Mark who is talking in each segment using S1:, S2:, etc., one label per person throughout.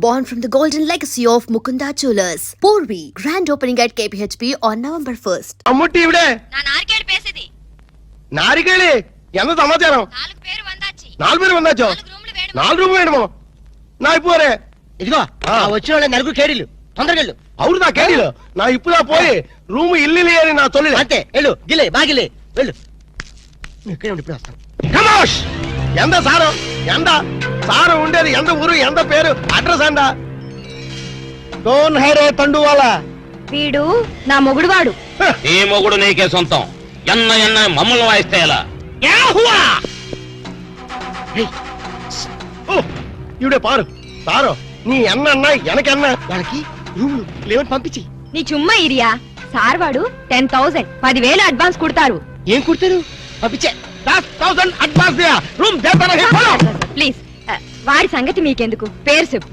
S1: born from the golden legacy of Mukunda Jewelers. Porvi, grand opening at KPHP on November 1st.
S2: అమ్ముట్టి ఇవిడే
S3: నా నారికేడు పేసేది
S2: నారికేళి ఎంత సమాచారం
S3: నాలుగు పేరు వందాచి
S2: 4 పేరు వందాచో 4 రూమ్ వేయడము నా ఇప్పురే
S4: ఇదిగో వచ్చిన వాళ్ళ నలుగురు కేడీలు తొందరగా వెళ్ళు.
S2: అవును నా కేడీలు నా ఇప్పుడా పోయి రూమ్ ఇల్లు అని నా తొలి
S4: అంతే వెళ్ళు గిలే బాగిలే వెళ్ళు ఇక్కడే ఉండి ఇప్పుడు వస్తాను.
S2: కమోష్ ఎంత సారు ఎంత సారు ఉండేది ఎంత ఊరు ఎంత పేరు అడ్రస్ అందా డోన్ హైరే తండువాలా
S3: వీడు నా మొగుడు వాడు
S5: ఈ మొగుడు నీకే సొంతం ఎన్న మమ్మల్ని వాయిస్తే ఎలా
S2: ఇవిడే పారు సారు నీ ఎన్న ఎనకన్నా
S4: వాళ్ళకి రూములు లేవని పంపించి
S3: నీ చుమ్మా ఇరియా సార్ వాడు 10,000 10,000 అడ్వాన్స్ కుడతారు
S4: ఏం కుడతారు పంపించే
S2: 10,000 అడ్వాన్స్ దియా రూమ్ దేతా నహీ బోలో
S3: ప్లీజ్ వాడి సంగతి మీకెందుకు పేరు చెప్పు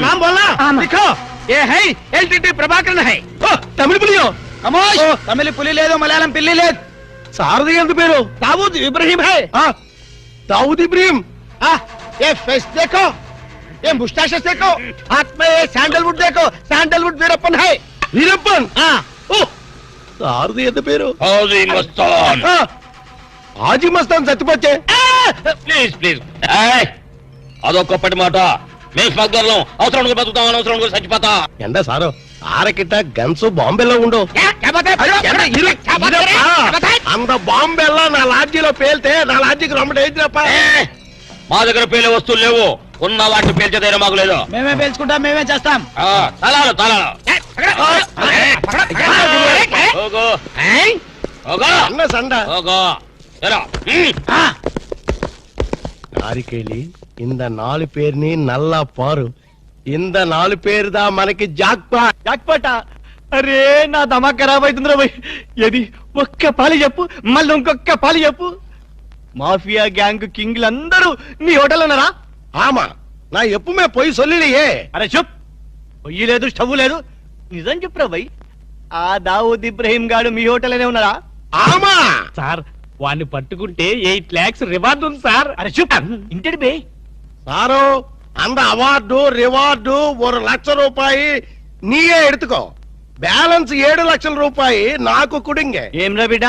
S2: नाम बोलना लिखो ये है एलटीटी प्रभाकरन है तमिल पुलियो कमोश तमिल पुली लेदो मलयालम पिल्ली लेद सारदी ఎంత పేరు दाऊद इब्राहिम है दाऊद इब्राहिम ये फेस देखो ये मुस्टैच देखो हाथ में ये सैंडलवुड देखो सैंडलवुड वीरप्पन है वीरप्पन सारदी ఎంత పేరు
S5: హాజీ మస్తాన్
S2: హాజీ మస్తాన్ సత్యపచ్చే
S5: ప్లీజ్ అదొక్కప్పటి మాట మేము స్మగ్లర్లం అవసరానికి బతుకుతాం అనవసరానికి చచ్చిపోతా
S2: ఎండ సారు ఆరకిట్ట గన్స్ బాంబేలో ఉండు అంత బాంబేలో నా లాడ్జీలో పేల్తే నా లాడ్జీకి రమ్మటేద్రప్ప
S5: మా దగ్గర పేలే వస్తువులు లేవు ఉన్న వాటిని పేల్చేదైనా మాకు లేదు
S4: మేమే పేల్చుకుంటాం మేమే చేస్తాం
S5: తలాలు
S2: అన్న సండ நாரிக்கேலி இந்த 4 பேர் நீ நல்லா பாரு இந்த 4 பேர் தான் మనకి జాక్పాట్ అరే నా దమా ఖరాబ్ అవుతుందిరా భయ్ ఏది ఒక్క పాలి చెప్పు మళ్ళీ ఇంకొక్క పాలి చెప్పు మాఫియా గ్యాంగ్ కింగ్లు అందరూ నీ హోటల్ ఉన్నారా ఆమా నా ఎప్పుమే పోయి సొల్లియే అరే చెప్ పొయ్యి లేదు స్టవ్ లేదు నిజం చెప్పురా భయ్ ఆ దావూద్ ఇబ్రాహిం గాడు మీ హోటల్లోనే ఉన్నారా ఆమా
S6: సార్ వాడిని పట్టుకుంటే 8 lakhs రివార్డు ఉంది సార్.
S2: అరే చూప్ ఇంటి బే సారు అంద అవార్డు రివార్డు 1 లక్ష రూపాయి నీయే ఎడుతుకో బ్యాలెన్స్ 7 లక్షల రూపాయి నాకు కుడింగే ఏం రా బిడ్డ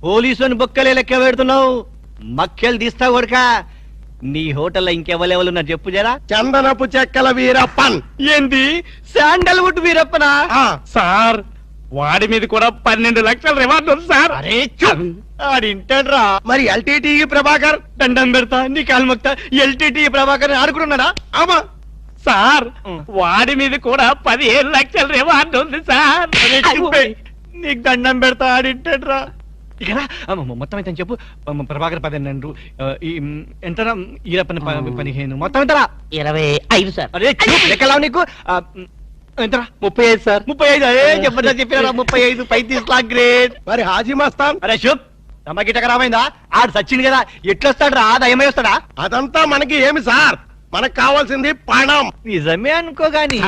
S2: పోలీసుని బొక్కలే లెక్క పెడుతున్నావు మక్కలు తీస్తా కొడక నీ హోటల్లో ఇంకెవరెవరు ఉన్నారు చెప్పు జరా చందనపు చెక్కల వీరప్పన్ ఏంది శాండల్వుడ్ వీరప్పనా
S6: సార్ వాడి మీద కూడా 12 లక్షల రివార్డు ఉంది సార్.
S2: అరే ఆడింటాడ్రా మరి ఎల్టీటీ ప్రభాకర్ దండం పెడతా నీ కాలు మొక్తా ఎల్టీటీ ప్రభాకర్ ఆడుకున్నాడా ఆమా
S6: సార్ వాడి మీద కూడా 15 లక్షల రివార్డు ఉంది సార్.
S2: నీకు దండం పెడతా ఆడింటాడ్రా ఇక మొత్తం అయితే చెప్పు ప్రభాకర్ 12 ఎంత ఈరప్పని 15 మొత్తం ఎంతరా
S4: 25 సార్.
S2: అరే లెక్కలా నీకు ఎంతరా 35 సార్ 35 అరే జబర్దస్త్ చెప్పినారా 35 35 లాక్ గ్రేట్ మరి హాజీ మస్తాన్ అరే శుభ్ తమకిట ఖరాబైందా ఆడు సచ్చింది కదా ఎట్లొస్తాడు రా దయమై వస్తాడా అదంతా మనకి ఏమి సార్ మనకు కావాల్సింది పణం నిజమే అనుకో గాని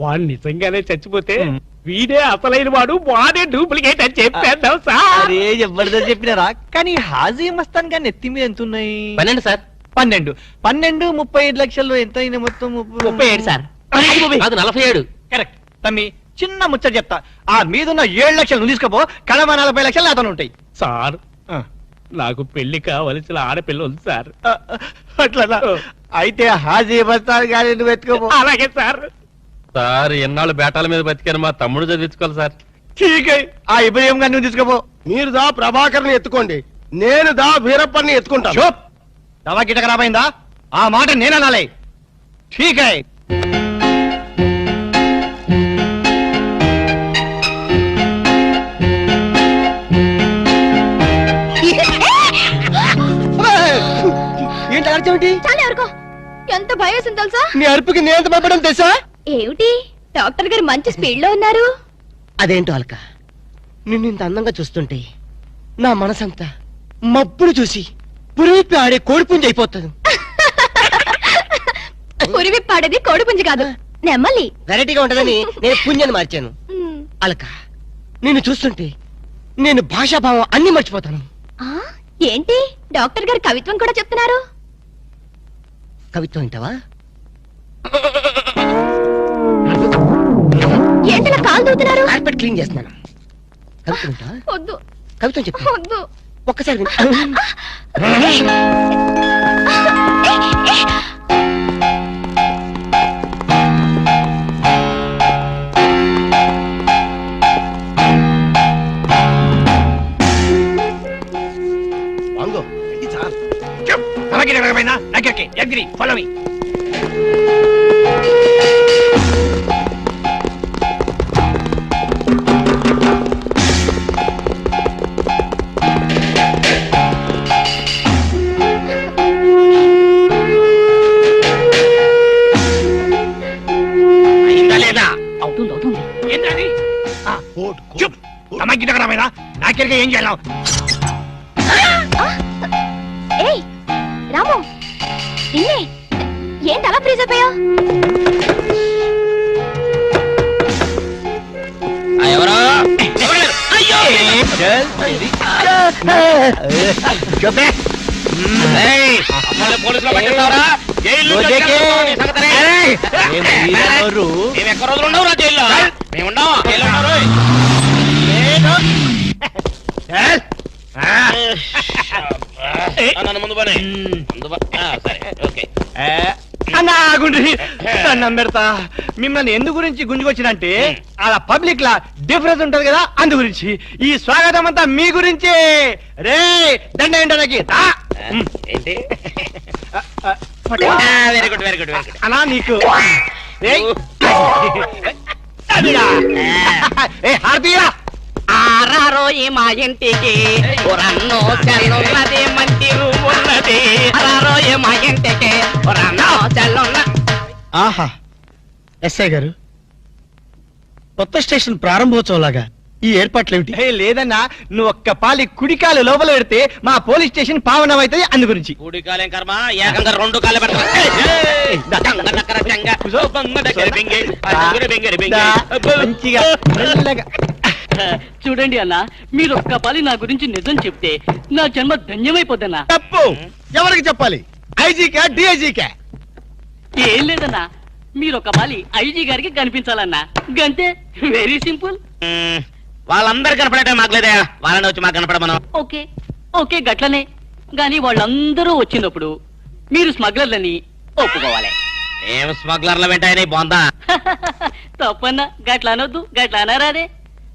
S6: వాడు నిజంగానే చచ్చిపోతే వీడే అసలైన వాడు వాడే డూప్లికేట్ అని చెప్పేద్దాం సార్.
S2: అరే జబర్దస్త్ చెప్పినారా కానీ హాజీ మస్తాన్ గాని ఎత్తి మీద ఎంత ఉన్నాయి
S4: 12 సార్
S2: 12 35 లక్షలు ఎంత అయినా మొత్తం
S4: 37 సార్. అది 47
S2: కరెక్ట్ తమ్మి చిన్న ముచ్చట చెప్తా ఆ మీదున్న 7 లక్షలు నువ్వు తీసుకోపో కడమ 40 లక్షలు అతను ఉంటాయి
S6: సార్. నాకు పెళ్లి కావలసిన ఆడపిల్ల ఉంది సార్.
S2: అట్లా అయితే హాజీ మస్తాన్ గాని నువ్వు ఎత్తుకోపో
S6: అలాగే సార్.
S5: సార్ ఎన్నాళ్ళు బేటాల మీద బతికారు మా తమ్ముడు చదివించుకోవాలి సార్.
S2: ఠీకే ఆ ఇబ్రహీం గారిని నువ్వు తీసుకోపో మీరు దా ప్రభాకర్ ని ఎత్తుకోండి నేను దా వీరప్పని ఎత్తుకుంటాను దవా గిట ఖరాబైందా ఆ మాట నేననాలే ఠీకే ఏంటి అర్థమేంటి
S3: చాలా ఎవరికో ఎంత భయం వేసింది తెలుసా
S2: నీ అరుపుకి నేను భయపడడం తెలుసా
S3: ఏమిటి డాక్టర్ గారు మంచి స్పీడ్ లో ఉన్నారు
S4: అదేంటో అల్క నిన్ను ఇంత అందంగా చూస్తుంటే నా మనసంతా మబ్బులు చూసి పురిపి ఆడే కోడిపుంజి అయిపోతుంది.
S3: పురివి పాడేది కోడిపుంజి కాదు నెమ్మలి
S4: వెరైటీగా ఉంటదని నేను పుంజని మార్చాను. అల్క నిన్ను చూస్తుంటే నేను భాషాభావం అన్ని మర్చిపోతాను.
S3: ఏంటి డాక్టర్ గారు కవిత్వం కూడా చెప్తున్నారు
S4: కవిత్వం వింటావా?
S3: కాలు దూతున్నారు
S4: కార్పెట్ క్లీన్ చేస్తున్నాను. కవిత వింటా?
S3: వద్దు
S4: కవిత చెప్పు.
S3: వద్దు
S4: ఒక్కసారి వింటా.
S2: వాంగో ఇది సార్ తమకి రకమైన దగ్గరికి ఎగ్రి ఫాలో మీ అయిందా లేదా
S6: అవుతుంది అవుతుంది.
S2: ఏంటది చూప్ తమకి రకమైన నాకెరగా ఏం చేయాలి
S3: ఏయ్ రాము నిన్నే ఏంటి అలా ఫ్రీజ్ అయిపోయావు
S5: ఎవరో
S2: అయ్యో
S5: పోలీసులు పట్టిస్తావరా జైలు మేము ఎక్క రోజులు ఉండవు రా జైల్లో మేము ఉండవు జైల్లో ఉన్నారు నన్ను ముందు పని సరే ఓకే
S2: దండం పెడతా మిమ్మల్ని ఎందు గురించి గుంజుకొచ్చినంటే అలా పబ్లిక్ లా డిఫరెన్స్ ఉంటది కదా అందు గురించి ఈ స్వాగతం అంతా మీ గురించి రే దండ ఏంటనకి
S5: ఏంటి very good very good very good
S2: అనా నీకు ఏయ్. అదిరా. ఏ హారతీయరా
S4: ఆరారో ఈ మా ఇంటికి పురన్నో చెల్లున్నది మంచి ఉన్నది. ఆరారో ఈ మా ఇంటికి పురన్నో చెల్లున్న. ఆహా ఎస్ఐ గారు, కొత్త స్టేషన్ ప్రారంభోత్సవంలాగా ఈ ఏర్పాట్లు ఏమిటి?
S2: ఏ లేదన్నా నువ్వు ఒక్క పాలి కుడికాలు లోపల పెడితే మా పోలీస్ స్టేషన్ పావనం అవుతుంది అందు గురించి
S5: కూడి కాలేం కర్మ ఏకంగా రెండు కాలే
S2: మంచిగా మెల్లగా.
S7: చూడండి అన్న, మీరు ఒక్క పాలి నా గురించి నిజం చెప్తే నా జన్మ ధన్యమైపోద్దన్నా.
S2: తప్పు ఎవరికి చెప్పాలి? ఐజీకా డిఐజీకా?
S7: ఏం లేదన్నా, మీరు ఒక్క పాలి ఐజీ గారికి కనిపించాలన్నా, గంతే. Very simple.
S5: వాళ్ళందరూ కనపడటం మాకు లేదా, వాళ్ళని వచ్చి మాకు కనపడమను.
S7: ఓకే ఓకే గట్లనే. గాని వాళ్ళందరూ వచ్చినప్పుడు మీరు స్మగ్లర్లని ఒప్పుకోవాలి.
S5: ఏం స్మగ్లర్ల వెంటాయని బొందా.
S7: తప్పన్నా, గట్ల అనొద్దు, గట్ల అనరాదే.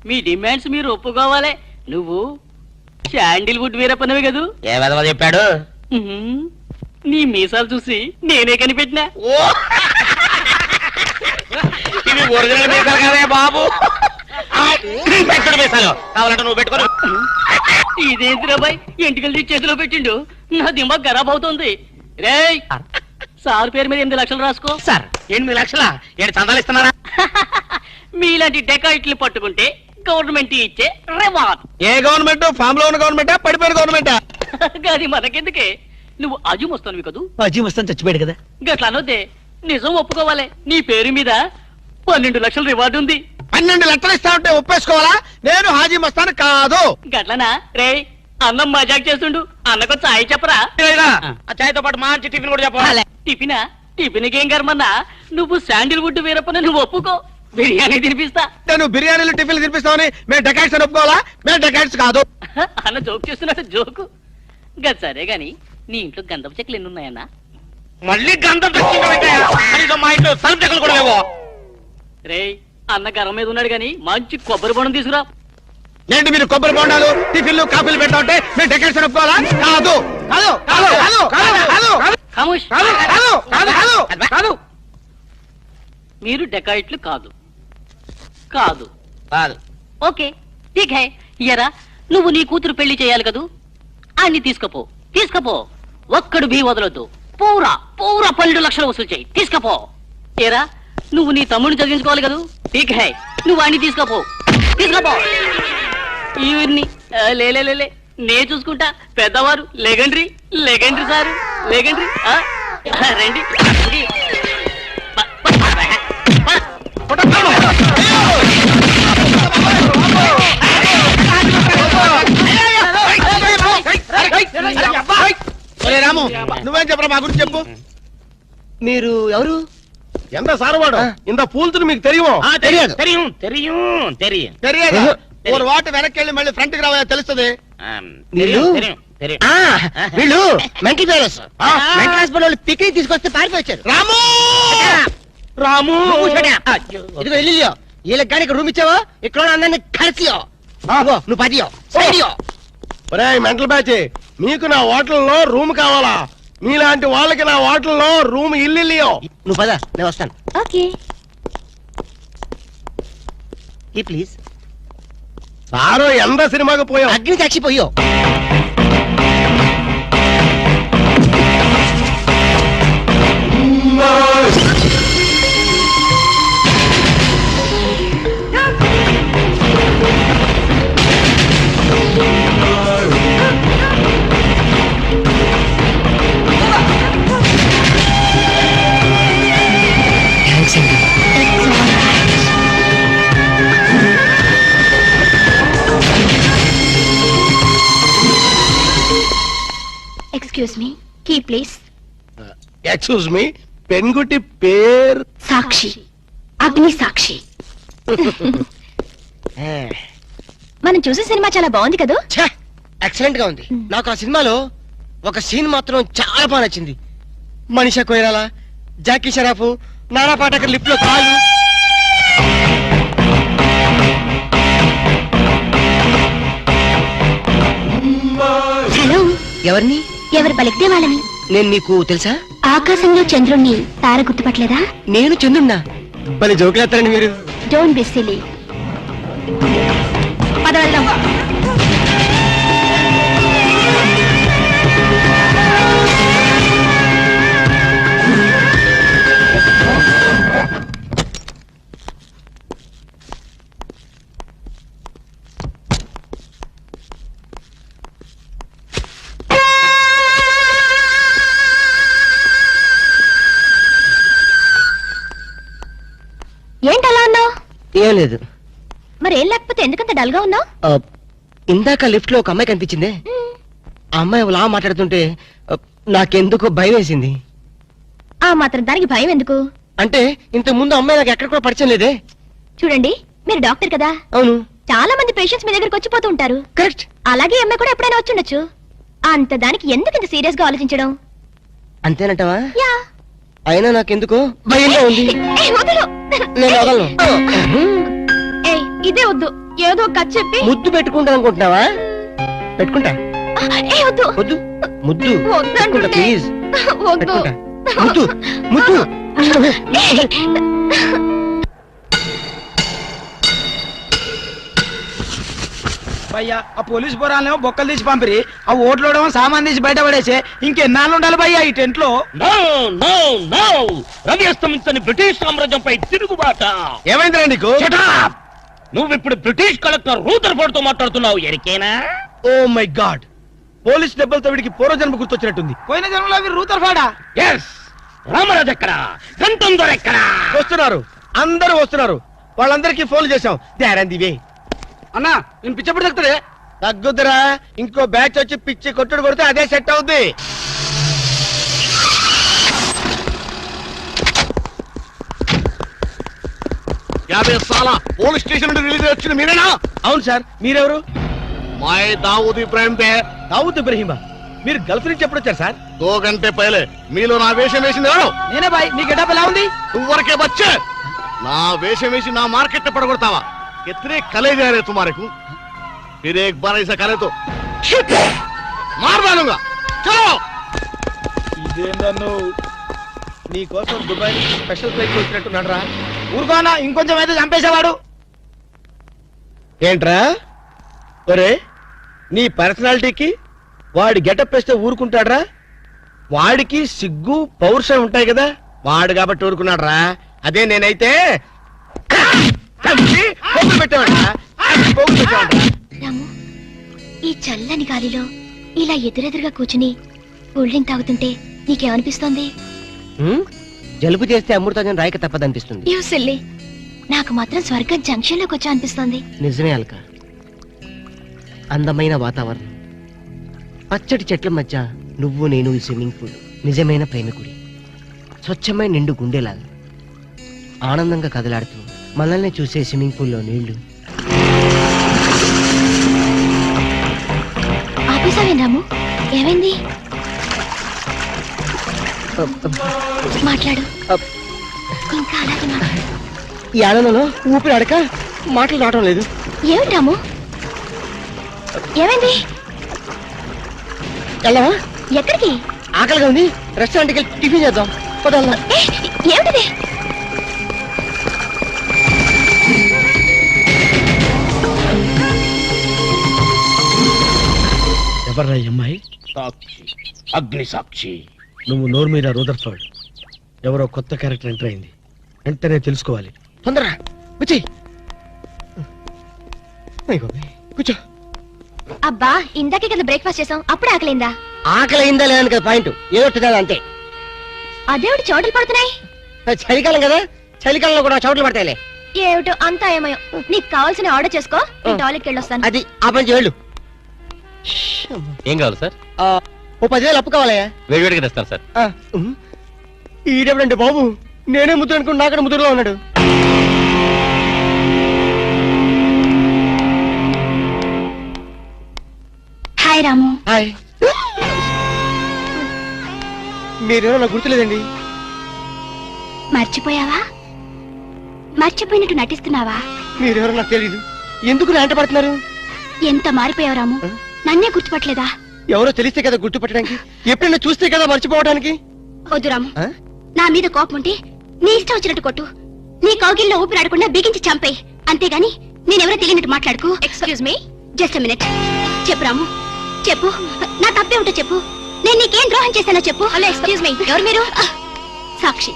S7: మీ డిమాండ్స్ మీరు ఒప్పుకోవాలి. నువ్వు శాండిల్వుడ్ వీరప్పనవి కదూ.
S5: ఏ విధవ చెప్పాడు?
S7: ఉహుం. నీ మీసాలు చూసి నేనే కనిపెట్టినా.
S5: ఇవి ఒరిజినల్ మీసాలు కదే బాబు. పెట్టుడు మీసాలు కావాలంటే నువ్వు పెట్టుకో.
S7: ఇదేంటి రాబాయ్, ఎంటికలు తీసి చేతిలో పెట్టిండు. నా దిమాగ్ ఖరాబ్ అవుతుంది. రేయ్, సార్ పేరు మీద 8 లక్షలు రాసుకో.
S5: సార్ 8 లక్షల ఏంటి చందాలు ఇస్తున్నారా?
S7: మీలాంటి డెకాయిట్లు పట్టుకుంటే గవర్నమెంట్ ఇచ్చే రివార్డ్.
S2: ఏ గవర్నమెంట్? ఫామ్ లో ఉన్న గవర్నమెంటా, పడిపోయిన గవర్నమెంటా?
S7: కానీ మనకెందుకే, నువ్వు అజు వస్తాను కదా.
S4: అజీ వస్తాను చచ్చిపోయాడు కదా.
S7: గట్ల అనొద్దే, నిజం ఒప్పుకోవాలి. నీ పేరు మీద 12 లక్షల రివార్డు ఉంది.
S2: 12 లక్షలు ఇస్తా ఉంటే ఒప్పేసుకోవాలా? నేను హాజీ మస్తాను కాదు.
S7: గట్లనా? రేయ్, అన్నం మజాక్ చేస్తుండు, అన్నకు చాయ్ చెప్పరా.
S5: ఆ చాయ్తో పాటు మంచి టిఫిన్ కూడా చెప్పాలి.
S7: టిఫినా? టిఫిన్కి ఏం కర్మన్నా, నువ్వు శాండిల్వుడ్ వీరప్పని నువ్వు ఒప్పుకో, బిర్యానీ తినిపిస్తా.
S2: నేను బిర్యానీలు టిఫిన్లు తినిపిస్తామని మేము డెకాట్స్ అని ఒప్పుకోవాలా? మేము డెకాట్స్ కాదు.
S7: అన్న జోక్ చేస్తున్నట్టు జోకు. గది సరే గాని, నీ ఇంట్లో గంధపు చెక్కలు ఎన్ని ఉన్నాయన్నా?
S5: మళ్ళీ గంధం తెచ్చుకుంటాం. మా ఇంట్లో సరుపు చెక్కలు కూడా లేవు.
S7: రేయ్, అన్న గర్వం మీద ఉన్నాడు గాని మంచి కొబ్బరి బొండం తీసుకురా.
S2: ఏంటి మీరు కొబ్బరి బొండాలు టిఫిన్లు కాఫీలు పెడతా ఉంటే మేము డెకాట్స్ అని ఒప్పుకోవాలా? కాదు కాదు కాదు కాదు కాదు కాదు
S7: ఖమోష్.
S2: కాదు కాదు కాదు కాదు.
S7: మీరు డెకాయిట్లు కాదు. కాదు.
S5: కాదు.
S7: ఓకే ఠీక్ హై. ఇయరా, నువ్వు నీ కూతురు పెళ్లి చేయాలి కదూ, అన్ని తీసుకపో. తీసుకపో, ఒక్కడు బీ వదలొద్దు. పూరా పూరా 12 లక్షలు వసూలు చేయి. తీసుకపో. ఏరా, నువ్వు నీ తమ్ముడిని చదివించుకోవాలి కదూ. ఠీక్ హై, నువ్వు అన్ని తీసుకపో. తీసుకపో. ఇవన్నీ లే నే చూసుకుంటా. పెద్దవారు లెగండ్రి లెగండ్రి సారు లెగండ్రి. రండి రండి.
S2: రాము, నువ్వేం చెప్పరా మా గురించి చెప్పు.
S4: మీరు ఎవరు?
S2: ఎంత సారవాడు ఇంత పూల్తుని మీకు తెలియమో
S5: தெரியும் தெரியும் தெரியும் தெரியும்
S2: తెలియదు ஒரு వాటి వెనక్కి వెళ్ళి మళ్ళీ ఫ్రంట్ కి రావా తెలుస్తుంది
S5: தெரியும் தெரியும் தெரியும்
S4: వీళ్ళు మెంటల్ పేరెంట్స్ మెంటల్ హాస్పిటల్ వాళ్ళు పిక్నిక్ తీసుకొస్తే పారిపోయారు.
S2: రాము
S5: రాము
S4: ఇదిగో వెళ్ళియో వీళ్ళకి కానీ ఇక్కడ రూమ్ ఇచ్చావో ఇక్కడ అందరినీ కలిసియో నువ్వు పదియో సైడియో.
S2: ఒరేయ్ మెంటల్ బ్యాచ్, మీకు నా హోటల్లో రూమ్ కావాలా? మీలాంటి వాళ్ళకి నా హోటల్లో రూమ్ ఇల్లు.
S4: నువ్వు పద నేను వస్తాను.
S3: ఓకే.
S4: ఈ ప్లీజ్
S2: సారు ఎంత సినిమాకి పోయావు?
S4: అగ్ని సాక్షి పోయో.
S3: Excuse me, key please.
S2: Excuse me, పెన్గుటి పేరు
S3: సాక్షి, అగ్ని సాక్షి. మనం చూసే సినిమా చాలా బాగుంది కదా.
S4: ఎక్సలెంట్ గా ఉంది. నాకు ఆ సినిమాలో ఒక సీన్ మాత్రం చాలా బాగా నచ్చింది. మనీషా కొయిరాలా, జాకీ షరాఫ్, నానా పాటకర్ లిప్ లో కాలు.
S3: హలో,
S4: ఎవరిని?
S3: ఎవరు పలికితే వాళ్ళని.
S4: నేను నీకు తెలుసా?
S3: ఆకాశంలో చంద్రుణ్ణి తార గుర్తుపట్టలేదా?
S4: నేను చంద్రున్నా. భలే జోకులేస్తారండి మీరు.
S3: Don't be silly. పద వెళ్దాం. ఏంటలా అన్నావు?
S4: ఏం లేదు.
S3: మరి ఏం లేకపోతే ఎందుకంత డల్ గా ఉన్నావు?
S4: ఇందాక లిఫ్ట్ లో ఒక అమ్మాయి కనిపించిందే. ఆ అమ్మాయి అలా మాట్లాడుతుంటే నాకెందుకో భయం వేసింది.
S3: ఆ మాత్రం దానికి భయం ఎందుకు?
S4: అంటే ఇంతకు ముందు అమ్మాయి నాకు ఎక్కడ కూడా పరిచయం లేదే.
S3: చూడండి, మీరు డాక్టర్ కదా.
S4: అవును.
S3: చాలా మంది పేషెంట్స్ మీ దగ్గరకు వచ్చిపోతూ ఉంటారు.
S4: కరెక్ట్.
S3: అలాగే అమ్మాయి కూడా ఎప్పుడైనా వచ్చుండొచ్చు. అంత దానికి ఎందుకు ఇంత సీరియస్ గా ఆలోచించడం?
S4: అంతేనంటావా?
S3: యా.
S4: అయినా నాకెందుకో భయంగా ఉంది.
S3: ఏయ్, వదలు.
S4: నేను వదలను.
S3: ఏయ్, ఇదే వద్దు. ఏదో ఒక కథ చెప్పి
S4: ముద్దు పెట్టుకుంటా అనుకుంటున్నావా? పెట్టుకుంటా.
S3: ఏయ్, వద్దు.
S4: వద్దు. ముద్దు
S3: వద్దు
S4: పెట్టుకుంటా
S3: అంటుంటే.
S4: ప్లీజ్.
S3: వద్దు.
S4: పెట్టుకుంటా. ముద్దు ముద్దు.
S8: భయ్యా ఆ పోలీస్ పోరాలేమో బొక్కలు తీసి పంపిరి, ఆ ఓట్లోడేమో సామాన్ తీసి బయట పడేసే. ఇంకెన్నాళ్ళు ఉండాలి భయ్యా ఈ టెంట్ లో?
S5: నో నో నో, రవి అస్తమించని బ్రిటిష్ సామ్రాజ్యంపై తిరుగుబాట.
S2: ఏమైందిరా నీకు?
S5: Shut up! నువ్వు ఇప్పుడు బ్రిటిష్ కలెక్టర్ రూదర్ఫోర్డ్ తో మాట్లాడుతున్నావు. ఎరికేనా?
S2: ఓ మై గాడ్, పోలీస్ దెబ్బలతో వీడికి పూర్వజన్మ గుర్తొచ్చినట్టుంది.
S8: పోయిన జన్మలో అవి రూతర్ఫాడా?
S5: ఎస్. రామరాజు ఎక్కడా? గంటందర్ ఎక్కడా?
S2: వస్తున్నారు, అందరూ వస్తున్నారు. వాళ్ళందరికీ ఫోన్ చేశాం. వే
S8: అన్నా నేను పిచ్చప్పుడు తగ్గుతాడే.
S2: తగ్గుద్దురా, ఇంకో బ్యాచ్ వచ్చి పిచ్చి కొట్టుడు కొడితే అదే సెట్ అవుద్ది. పోలీస్ స్టేషన్ నుండి రిలీజ్ వచ్చింది మీరేనా? అవును సార్. మీరెవరు? మై దావూద్ ఇబ్రాహిం దే. దావూద్ ఇబ్రాహిమా? మీరు గల్ఫ్ నుంచి ఎప్పుడు వచ్చారు సార్? 2 గంటే పైలే. మీలో నా వేషం వేసింది ఎవరు?
S8: నేనే బాయ్. నీ గెటప్ ఎలా ఉంది?
S2: నువ్వరకే బచ్చే. నా వేషం వేసి నా మార్కెట్ పడగొడతావా? कितने कले जा रहे तुम्हारे को? फिर एक बार ऐसा करे तो मार डालूंगा. चलो.
S8: ఇదేందన్ను
S2: నీ కోసం దుబాయ్ నుంచి స్పెషల్ ఫ్లైట్ వచ్చినట్టున్నాడు రా.
S8: ఊరుకోనా, ఇంకొంచెం అయితే చంపేసేవాడు.
S2: ఏంట్రా ఒరే, నీ పర్సనాలిటీకి వాడి గెటప్ వేస్తే ఊరుకుంటాడ్రా? వాడికి సిగ్గు పౌరుషం ఉంటాయి కదా, వాడు కాబట్టి ఊరుకున్నాడు రా. అదే నేనైతే
S3: రాము, ఈ చల్లని గాలిలో ఇలా ఎదురెదురుగా కూర్చుని కూల్ డ్రింక్ తాగుతుంటే నీకేమనిపిస్తోంది?
S4: జలుబు చేస్తే అమృతాజన్ రాయక తప్పదనిపిస్తుంది.
S3: You silly. నాకు మాత్రం స్వర్గం జంక్షన్ లోకి వచ్చా అనిపిస్తోంది.
S4: నిజమే అల్క. అందమైన వాతావరణం, పచ్చటి చెట్ల మధ్య నువ్వు నేను ఈ స్విమ్మింగ్ పూల్, నిజమైన ప్రేమికుడి, స్వచ్ఛమైన నిండు గుండెలాగా ఆనందంగా కదలాడుతూ మనల్ని చూసే స్విమ్మింగ్ పూల్లో నీళ్లు.
S3: ఆపేసావేం రాము? ఏమైంది? మాట్లాడు. ఇంకా అలాగే మాట్లాడు.
S4: ఈ ఆనందంలో ఊపిరి ఆడక మాటలు రావడం లేదు.
S3: ఏమిటి రాము? ఏమైంది?
S4: వెళ్ళవా?
S3: ఎక్కడికి?
S4: ఆకలిగా ఉంది, రెస్టారెంట్కి వెళ్ళి టిఫిన్ చేద్దాం. పదల్లా.
S3: ఏమిటిది?
S2: ఎవర్రా ఈ అమ్మాయి?
S5: సాక్షి, అగ్ని సాక్షి.
S2: నువ్వు నోరు మీద రూదర్ఫర్డ్. ఎవరో కొత్త క్యారెక్టర్ ఎంటర్ అయింది, వెంటనే తెలుసుకోవాలి.
S4: తొందరగా వచ్చి కూర్చో.
S3: అబ్బా, ఇందాకే కదా బ్రేక్ఫాస్ట్ చేసాం, అప్పుడే ఆకలిందా?
S4: ఆకలి అయిందా లేదని కదా పాయింట్, ఏదో తినాలి అంతే.
S3: అదేమిటి చోటలు పడుతున్నాయి?
S4: చలికాలం కదా, చలికాలంలో కూడా చోట్లు పడతాయిలే.
S3: ఏమిటో అంతా ఏమయో. నీకు కావాల్సిన ఆర్డర్ చేసుకో, నేను టాయిలెట్కి వెళ్ళొస్తాను.
S4: అది ఆ పని వెళ్ళు.
S5: ఏం కావాలి సార్?
S4: ఓ 10,000 అప్పు కావాలయ్యా.
S5: వేడివేడిగా తెస్తాను సార్.
S4: ఈడెవడండి బాబు, నేనే ముద్దు అనుకుని నాకడ ముద్దులో ఉన్నాడు.
S3: హాయ్ రాము.
S4: హాయ్. మీరేమో నాకు గుర్తులేదండి.
S3: మర్చిపోయావా? మర్చిపోయినట్టు నటిస్తున్నావా?
S4: మీరెవరో నాకు తెలీదు. ఎందుకు నా వెంట పడుతున్నారు?
S3: ఎంత మారిపోయావు రాము, నన్నే గుర్తుపట్టలేదా?
S4: ఎవరో తెలిస్తే కదా గుర్తుపట్టడానికి, ఎప్పుడైనా చూస్తే కదా మర్చిపోవడానికి.
S3: వద్దు రాము, నా మీద కోపం ఉంటే నీ ఇష్టం వచ్చినట్టు కొట్టు, నీ కౌగిల్లో ఊపిరాడకుండా బిగించి చంపే. అంతేగాని నేనెవరో తెలియనట్టు మాట్లాడుకో. Excuse me, just minute. చెప్పు రాము, చెప్పు. నా తప్పే ఉంటే చెప్పు. నేను నీకేం ద్రోహం చేశానో చెప్పు. హలో, ఎక్స్క్యూజ్ మీ, ఎవరు మీరు? సాక్షి,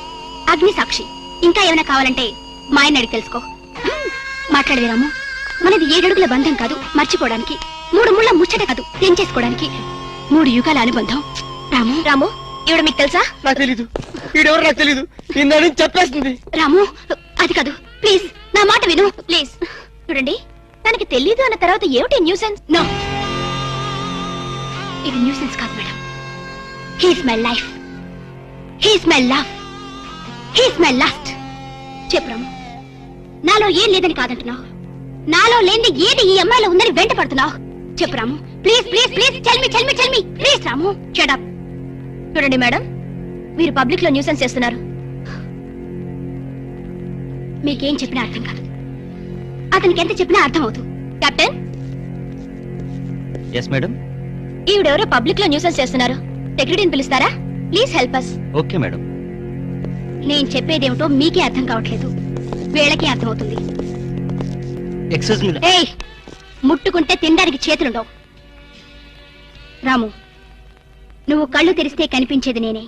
S3: అగ్ని సాక్షి. ఇంకా ఏమైనా కావాలంటే మా ఆయన అడిగి తెలుసుకో. మాట్లాడవే రాము, మనది 7 అడుగుల బంధం కాదు మర్చిపోవడానికి, 3 ముళ్ళ ముచ్చట కాదు తెంచేసుకోవడానికి, 3 యుగాల అనుబంధం. రాము, రాము, ఈవిడ మీకు తెలుసా?
S4: నాకు తెలీదు. ఈడెవరో నాకు తెలీదు, ఇందని చెప్పేస్తుంది.
S3: రాము, అది కాదు, ప్లీజ్ నా మాట విను, ప్లీజ్. చూడండి, తనకి తెలీదు అన్న తర్వాత ఏమిటి న్యూసెన్స్? నో, ఇది న్యూసెన్స్ కాదు madam. He's my life, he's my love, he's my last. చెప్పు రాము, నాలో ఏం లేదని కాదంటున్నావు, నాలో లేని ఏది ఈ అమ్మాయిలో ఉందని వెంట పడుతున్నావు. చెప్పు Ramu, please please please, tell me please. Ramu, shut up. చూడండి మేడం, మీరు పబ్లిక్ లో న్యూసెన్స్ చేస్తున్నారు. మీకేం చెప్పినా అర్థం కాదు, అతనికి ఎంత చెప్పినా అర్థం అవుతుంది. Captain,
S5: yes madam.
S3: ఈవిడెవరో పబ్లిక్ లో న్యూసెన్స్ చేస్తున్నారు, సెక్రటరీని పిలుస్తారా? Please help us.
S5: Okay madam.
S3: నేను చెప్పేదేమిటో మీకే అర్థం కావట్లేదు, వీళ్ళకి అర్థమవుతుంది.
S4: Excuse me.
S3: ఏయ్, ముట్టుకుంటే తినడానికి చేతులుండవు. రాము, నువ్వు కళ్ళు తెరిస్తే కనిపించేది నేనే,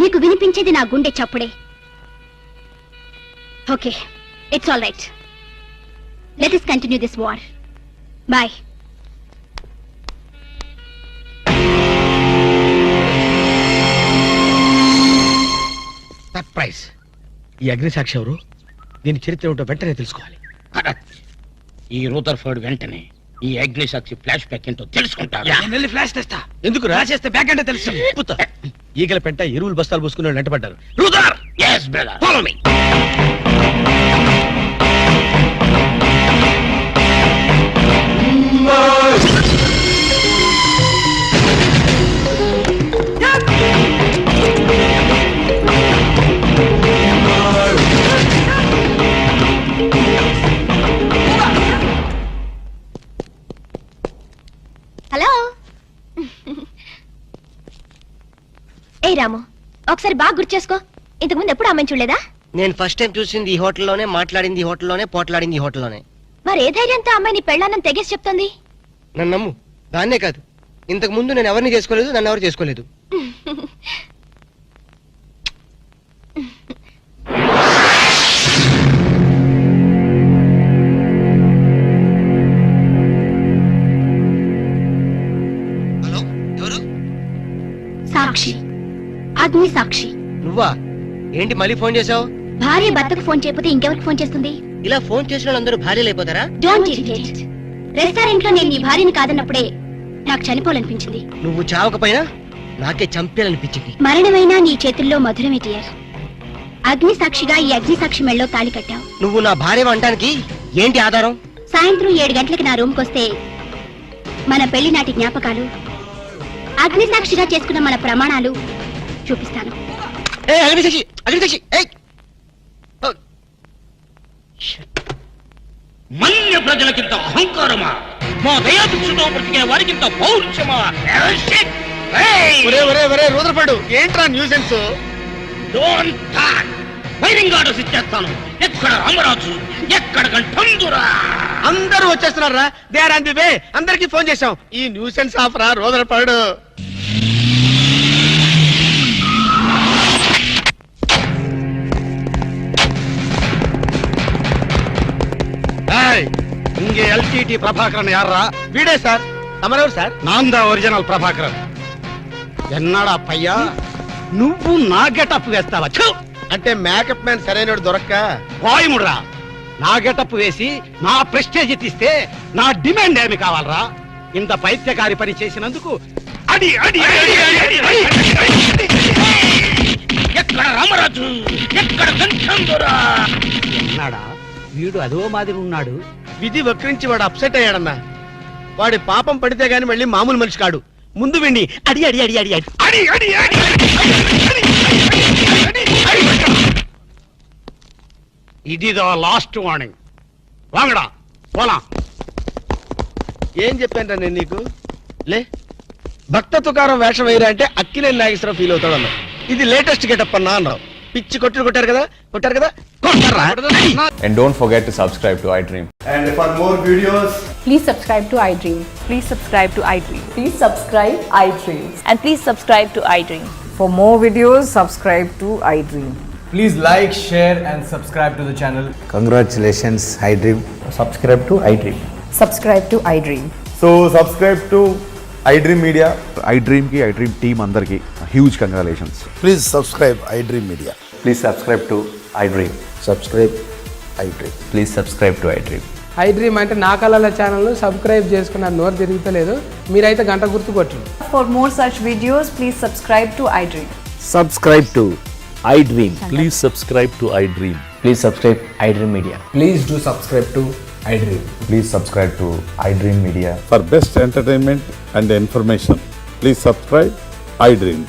S3: నీకు వినిపించేది నా గుండె చప్పుడే. Okay, it's all right. Let us continue this war. Bye.
S2: Surprise. ఈ అగ్ని సాక్షి ఎవరు? దీని చరిత్ర ఏమిటో వెంటనే తెలుసుకోవాలి.
S5: ఈ రూదర్ఫర్డ్ వెంటనే ఈ అగ్ని సాక్షి ఫ్లాష్ బ్యాక్ ఏంటో తెలుసుకుంటాడు.
S8: నేను వెళ్ళి ఫ్లాష్ తెస్తా.
S2: ఎందుకు
S8: ఫ్లాష్ చేస్తే బ్యాక్ అంటే తెలుసు.
S2: ఈగల పెంట ఎరువులు బస్తాలు పూసుకుని వెంటబడ్డారు.
S5: రూదర్, yes brother, follow me.
S3: Hello. ఏ రాము, ఒకసారి బాగా గుర్తు చేసుకో, ఇంతకు ముందు ఎప్పుడు అమ్మాయిని చూడలేదా?
S4: నేను ఫస్ట్ టైం చూసింది ఈ హోటల్లోనే, మాట్లాడింది ఈ హోటల్లోనే, పోట్లాడింది ఈ హోటల్లోనే.
S3: మరి ఏ ధైర్యంతో అమ్మాయిని పెళ్ళానని తెగేసి చెప్తుంది?
S4: నన్ను నమ్ము, దాన్నే కాదు, ఇంతకు ముందు నేను ఎవరిని చేసుకోలేదు, నన్ను ఎవరు చేసుకోలేదు. హలో, ఎవరు?
S3: సాక్షి, అగ్ని సాక్షి.
S4: నువ్వా? ఏంటి మళ్ళీ ఫోన్ చేసావు?
S3: భార్య భర్తకు ఫోన్ చేయకపోతే ఇంకెవరికి ఫోన్ చేస్తుంది?
S4: ఇలా ఫోన్ చేసిన వాళ్ళందరూ భార్యలు అయిపోతారా?
S3: Don't irritate. రెస్టారెంట్ లో నేను నీ భార్యని కాదన్నప్పుడే నాకు చనిపోవాలనిపించింది.
S4: నువ్వు చావకపోయినా నాకే చంపేయాలనిపించింది.
S3: మరణమైనా నీ చేతుల్లో మధురమే డియర్. అగ్ని సాక్షిగా ఈ అగ్ని సాక్షి మెళ్ళలో తాళి కట్టావు.
S4: నువ్వు నా భార్య అనడానికి ఏంటి ఆధారం?
S3: సాయంత్రం 7 గంటలకి నా రూమ్కి వస్తే మన పెళ్లి నాటి జ్ఞాపకాలు, అగ్ని సాక్షిగా చేసుకున్న మన ప్రమాణాలు చూపిస్తాను.
S4: అగ్నిసాక్షి ఏయ్!
S5: మన్య ప్రజలకింత అహంకారమా? మా దయాభిక్షతో బ్రతికే వారికింత పౌరుషమా?
S4: రూద్రపడు ఏంట్రా nuisance?
S5: Don't talk. Firing orders ఇచ్చేస్తాను. ఎక్కడ రామరాజు, ఎక్కడ గంటందురా?
S4: అందరూ వచ్చేస్తున్నారా? They are on the way. అందరికి ఫోన్ చేశాం. ఈ న్యూసెన్స్ ఆఫరా రూద్రపడు.
S2: இங்கே எல்டிடி பிரபாகரன் யாரா?
S4: వీడే సార్. తమరెవరు సార్?
S2: நான் தான் ఒరిజినల్ ప్రభాకరన్. ఎన్నాడా పయ్యా నువ్వు నా గెటప్ వేస్తావా? ఛు!
S4: అంటే మేకప్ మ్యాన్ సరైనడు దొరక్క
S2: వాయుముడ్రా, నా గెటప్ వేసి నా ప్రెస్టేజ్ తీస్తే నా డిమాండ్ ఏమి కావాలరా? ఇంత పైత్యకారి పని చేసినందుకు అడి అడి అడి అడి అడి
S5: ఎక్కడ రామరాజు, ఎక్కడ గంటందురా?
S2: ఎన్నాడా వీడు అదో మాదిరి ఉన్నాడు.
S4: విధి వక్రించి వాడు అప్సెట్ అయ్యాడన్నా. వాడి పాపం పడితే గాని మళ్ళీ మామూలు మనిషి కాడు. ముందు విండి అడి అడి అడి అడి అడి
S2: అడి అడి అడి ఇదిదో లాస్ట్ వార్నింగ్. వాంగడా పోలా.
S4: ఏం చెప్పాను నేను నీకు? లే, భక్త తుకారం వేషం వేయరా అంటే అక్కినేని నాగేశ్వరరావు ఫీల్ అవుతాడు అన్నావు. ఇది లేటెస్ట్ గెటప్ అన్నా అన్నావు. పిచ్చి కొట్టారు కదా కొట్టారా?
S9: And don't forget to subscribe to iDream.
S10: And for more videos,
S11: please subscribe to iDream.
S12: Please subscribe to iDream.
S11: Please subscribe iDream.
S12: And please subscribe to iDream.
S11: For more videos, subscribe to iDream.
S10: please like, share and subscribe to the channel.
S13: Congratulations, iDream.
S10: Subscribe to iDream.
S11: Subscribe to iDream.
S10: So subscribe to iDream Media.
S9: iDream ki iDream team andarki huge congratulations.
S13: Please subscribe iDream Media.
S9: Please subscribe to iDream.
S13: Subscribe iDream.
S9: Please subscribe to iDream.
S11: iDream అంటే నా కళల channel subscribe చేసుకున్న నోరు తిరుగుతలేదు. మీరైతే గంట గుర్తు కొట్టండి.
S12: For more such videos, please subscribe to iDream.
S13: Subscribe to iDream.
S9: Please subscribe to iDream.
S13: Please subscribe iDream Media.
S10: Please do subscribe to iDream.
S9: Please subscribe to iDream Media.
S14: For best entertainment and information, please subscribe iDream.